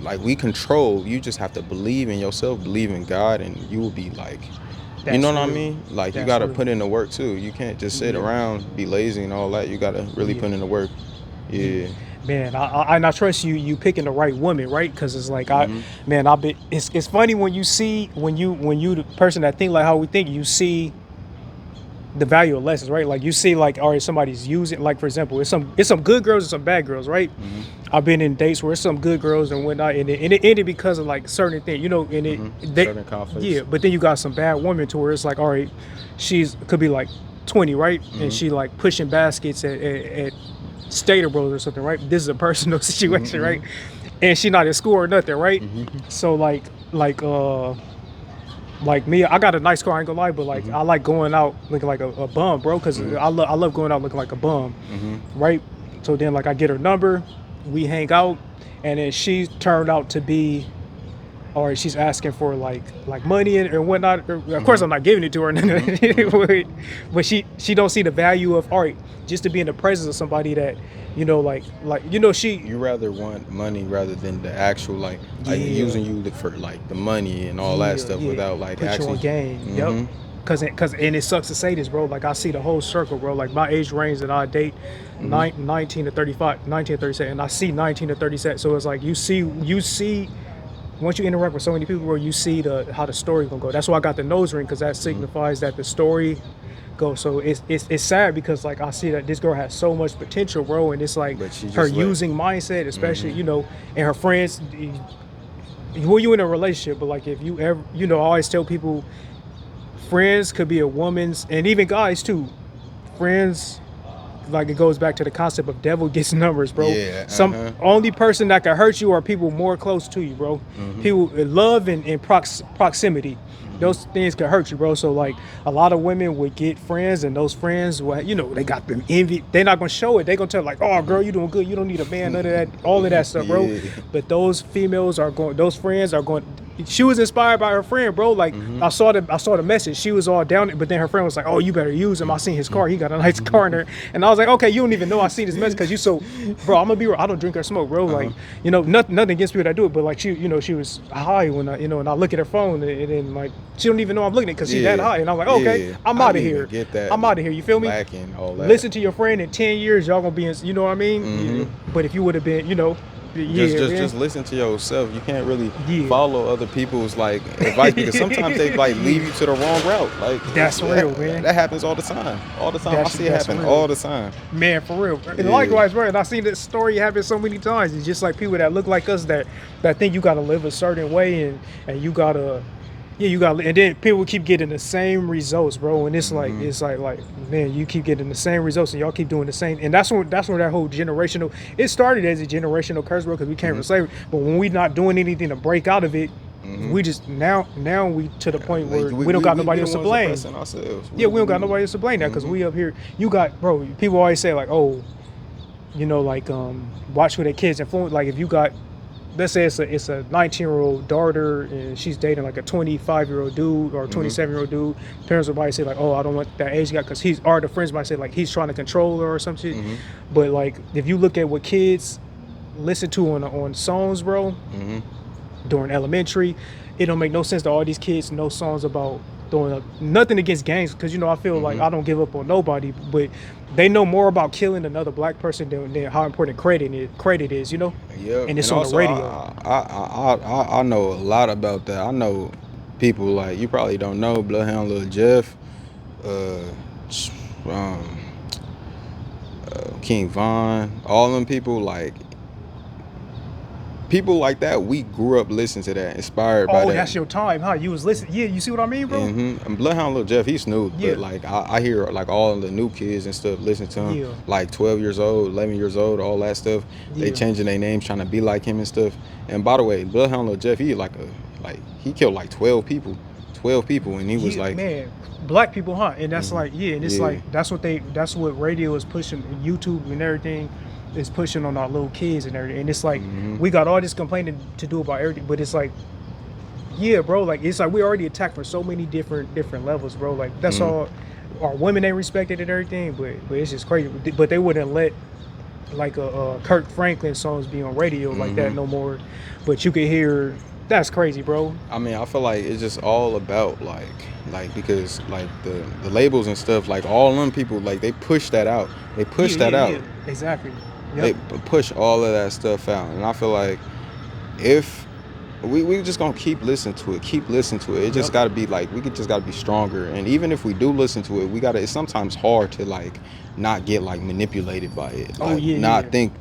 like we control. You just have to believe in yourself, believe in God, and you will be like, you That's know what I real. mean? Like you That's gotta real. put in the work too. You can't just sit Yeah. around, be lazy and all that. You gotta really Yeah. put in the work. Yeah. Man, I trust you picking the right woman, right? Because it's like Mhm. man, I've been. It's funny when you see when you the person that think like how we think, you see the value of lessons, right? Like you see, like, all right, somebody's using, like, for example, it's some good girls and some bad girls, right? Mhm. I've been in dates where it's some good girls and whatnot, and it ended because of like certain things, you know, and Mhm. they, Certain conflicts. yeah, but then you got some bad women to where it's like, all right, she's could be like 20, right? And Mhm. she like pushing baskets at Stater Bros or something, right? This is a personal situation, right? Mhm. And she not in school or nothing, right? Mhm. So like me, I got a nice car, I ain't gonna lie, but like Mhm. I like going out looking like a bum, bro, because Mhm. I love going out looking like a bum, Mhm. right? So then like I get her number, we hang out, and then she turned out to be, or she's asking for like money and whatnot. Of course, Mhm. I'm not giving it to her, Mhm. Mhm. but she don't see the value of, all right, just to be in the presence of somebody that, she, You rather want money rather than the actual like yeah, using you for like the money and all that yeah, stuff yeah, without like put you on actually. game. Yep. Mhm. Cause and it sucks to say this, bro. Like I see the whole circle, bro. Like my age range that I date, Mhm. 19 to 35, 19 to 37, and I see 19 to 37. So it's like you see once you interact with so many people, bro, you see the how the story gonna go. That's why I got the nose ring, because that Mhm. signifies that the story goes. So it's sad because like I see that this girl has so much potential, bro, and it's like But she her just let. using mindset, especially, Mhm. and her friends. Well, you in a relationship, but like if you ever, I always tell people, friends could be a woman's, and even guys too. Friends, like, it goes back to the concept of devil gets numbers, bro. Yeah. Some Uh-huh. only person that can hurt you are people more close to you, bro. Mhm. People love and proximity. Mhm. Those things can hurt you, bro. So like a lot of women would get friends, and those friends, well, they got them envy. They're not gonna show it. They gonna tell like, oh, girl, you doing good. You don't need a man. None of that. All of that stuff, bro. Yeah. But those females are going. Those friends are going. She was inspired by her friend, bro. Like Mhm. I saw the message. She was all down, but then her friend was like, "Oh, you better use him. I seen his car. He got a nice car in Mhm. there." And I was like, "Okay, you don't even know I seen this message because you so, bro. I'm gonna be real. I don't drink or smoke, bro. Uh-huh. Like, nothing against people that do it, but like she was high when and I look at her phone, and then like she don't even know I'm looking at it because she's that Yeah. high, and I'm like, okay, Yeah. I'm I out of didn't even here. get that I'm out of here. You feel me? lacking all that. Listen to your friend in 10 years, y'all gonna be in, you know what I mean? Yeah. Mhm. But if you would have been, Just yeah, just man, just listen to yourself. You can't really yeah. follow other people's like advice because sometimes they like leave Yeah. you to the wrong route. Like That's real, man. that happens all the time. All the time. I see it That's happen real. all the time. Man, for real. And Yeah. likewise, bro. And I've seen this story happen so many times. It's just like people that look like us that think you gotta live a certain way, and you gotta, yeah, you gotta, and then people keep getting the same results, bro. And Mhm. it's like, man, you keep getting the same results, and y'all keep doing the same. And that's where that whole generational. It started as a generational curse, bro, because we came from Mhm. slavery. But when we not doing anything to break out of it, Mhm. we just now we to the point Like where we don't got we nobody the else to ones blame. oppressing ourselves. Yeah, we don't got nobody else to blame that, because Mhm. we up here. You got, bro. People always say like, oh, like, watch who their kids influence. Like if you got, let's say it's a 19-year-old daughter and she's dating like a 25-year-old dude or a Mhm. 27-year-old dude. Parents will probably say like, oh, I don't want that age guy, because or the friends might say like he's trying to control her or some shit. Mhm. But like if you look at what kids listen to on songs, bro, Mhm. during elementary, it don't make no sense that all these kids know songs about throwing up. Nothing against gangs, because I feel like Mhm. I don't give up on nobody, but they know more about killing another black person than how important credit is, Yep. and And it's on the also, radio. I know a lot about that. I know people like you probably don't know Bloodhound Lil Jeff, uh, um, King Von, all them people like that. We grew up listening to that, inspired by Oh, that. that's your time, huh? You was listening. Yeah, you see what I mean, bro? And Bloodhound Lil Jeff, he's new, but Yeah, like I hear like all the new kids and stuff listen to him, yeah, like 12 years old, 11 years old, all that stuff. They yeah. changing their names, trying to be like him and stuff. And by the way, Bloodhound Lil Jeff, he killed like 12 people, and he was Yeah, like, man, black people, huh? And that's mhm, like, yeah, and it's yeah, like that's what radio is pushing, YouTube and everything is pushing on our little kids and everything. And it's like hmm we got all this complaining to do about everything, but it's like Yeah, bro. Like it's like we already attacked for so many different levels, bro. Like that's Mhm. all. Our women ain't respected and everything, but it's just crazy. But they wouldn't let like a Kirk Franklin songs be on radio like that Mhm. no more. But you could hear that's crazy, bro. I mean, I feel like it's just all about like because like the labels and stuff, like all them people, like they push that out. They Yeah, push that yeah, out. yeah. Exactly. They Yep. push all of that stuff out, and I feel like if we just gonna keep listening to it, keep listening to it. It just Yep. gotta be like just gotta be stronger. And even if we do listen to it, we gotta. It's sometimes hard to like not get like manipulated by it, Oh like yeah, not yeah. think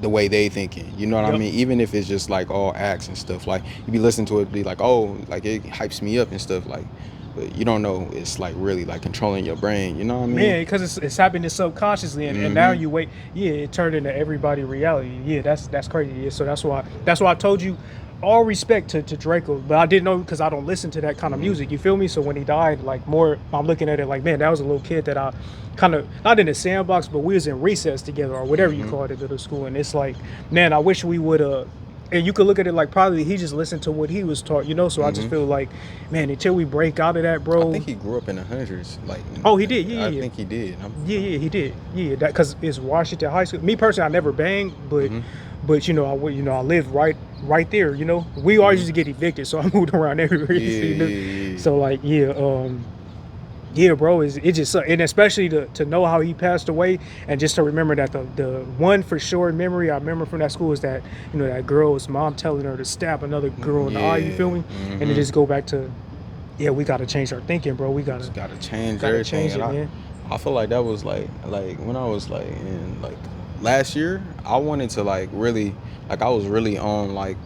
the way they thinking. You know what I Yep. mean? Even if it's just like all acts and stuff. Like you be listening to it, be like, oh, like it hypes me up and stuff. Like, but you don't know it's like really like controlling your brain. You know what I mean? Man, because it's happening subconsciously, and now Mm-hmm. you wait. Yeah, it turned into everybody reality. Yeah, that's crazy. Yeah, so that's why I told you, all respect to Draco, but I didn't know because I don't listen to that kind of Mm-hmm. music. You feel me? So when he died, like more, I'm looking at it like, man, that was a little kid that I kind of not in the sandbox, but we was in recess together or whatever you Mm-hmm. call it at middle school, and it's like, man, I wish we would and you could look at it like probably he just listened to what he was taught, you know. So I just Mm-hmm. feel like, man, until we break out of that, I bro. think he grew up in the hundreds. Like, Oh, he did. Yeah, I yeah, yeah. think he did. Yeah, yeah, he did. Yeah, that because it's Washington High School. Me personally, I never banged, Mm-hmm. but I lived right there. You know, we always Mm-hmm. used to get evicted, so I moved around everywhere. Yeah, You know? yeah, yeah. So like, yeah, yeah, bro, it just and especially to know how he passed away, and just to remember that the one for sure memory I remember from that school is that that girl's mom telling her to stab another girl in the eye. You feel Yeah. me? And it Mm-hmm. just go back to yeah, we gotta change our thinking, bro. We Just gotta gotta change gotta everything. change And it, man. I feel like that was like when I was like in like last year, I wanted to like really like I was really on like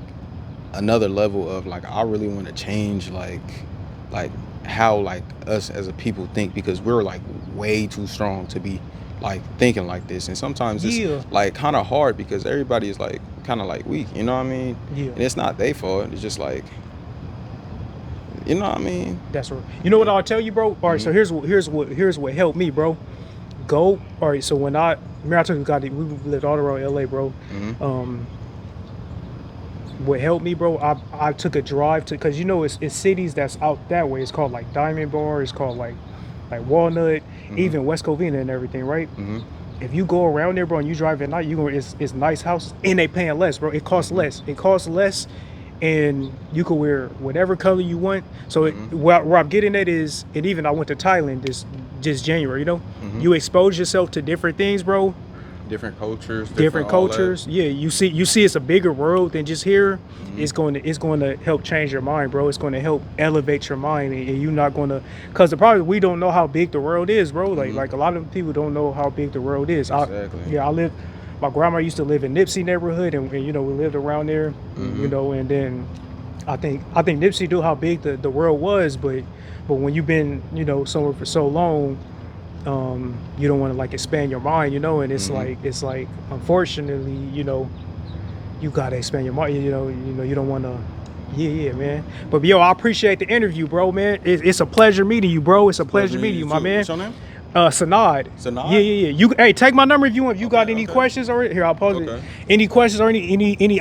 another level of like I really want to change like how like us as a people think, because we're like way too strong to be like thinking like this. And sometimes it's Yeah, like kind of hard because everybody is like kind of like weak, you know what I mean? yeah. And it's not their fault. It's just like, you know what I mean? That's right. You know what I'll tell you, bro? All right, so Mhm. here's what helped me, bro. Go. All right, so when I remember I told you we lived all around LA, bro. Mhm. Um, what helped me, bro? I took a drive to because it's cities that's out that way. It's called like Diamond Bar. It's called like Walnut, Mhm. even West Covina and everything, right? Mhm. If you go around there, bro, and you drive at night, it's nice houses and they paying less, bro. It costs Mhm. less. It costs less, and you can wear whatever color you want. So Mhm. where I'm getting at is, and even I went to Thailand this just January. Mhm. You expose yourself to different things, bro. Different cultures, Different different all that. cultures. Yeah, you see it's a bigger world than just here. Mhm. It's going to help change your mind, bro. It's going to help elevate your mind, and you're not going to, because the problem we don't know how big the world is, bro. Like Mhm. like a lot of people don't know how big the world is. Exactly. I live. My grandma used to live in Nipsey neighborhood, and we lived around there, Mhm. and then I think Nipsey knew how big the world was, but when you've been somewhere for so long, you don't want to like expand your mind, and Mhm. it's like unfortunately, you gotta expand your mind, you don't want to. Yeah, yeah, man. But yo, I appreciate the interview, bro, man. It's a pleasure meeting you, bro. It's a pleasure Pleasure meeting you, meeting my you too. man. What's your name? Sanad. Yeah, Sanad? yeah, yeah. Hey, take my number if you want. If you got Okay, any okay. questions or here, I'll pause it. Okay. Any questions or any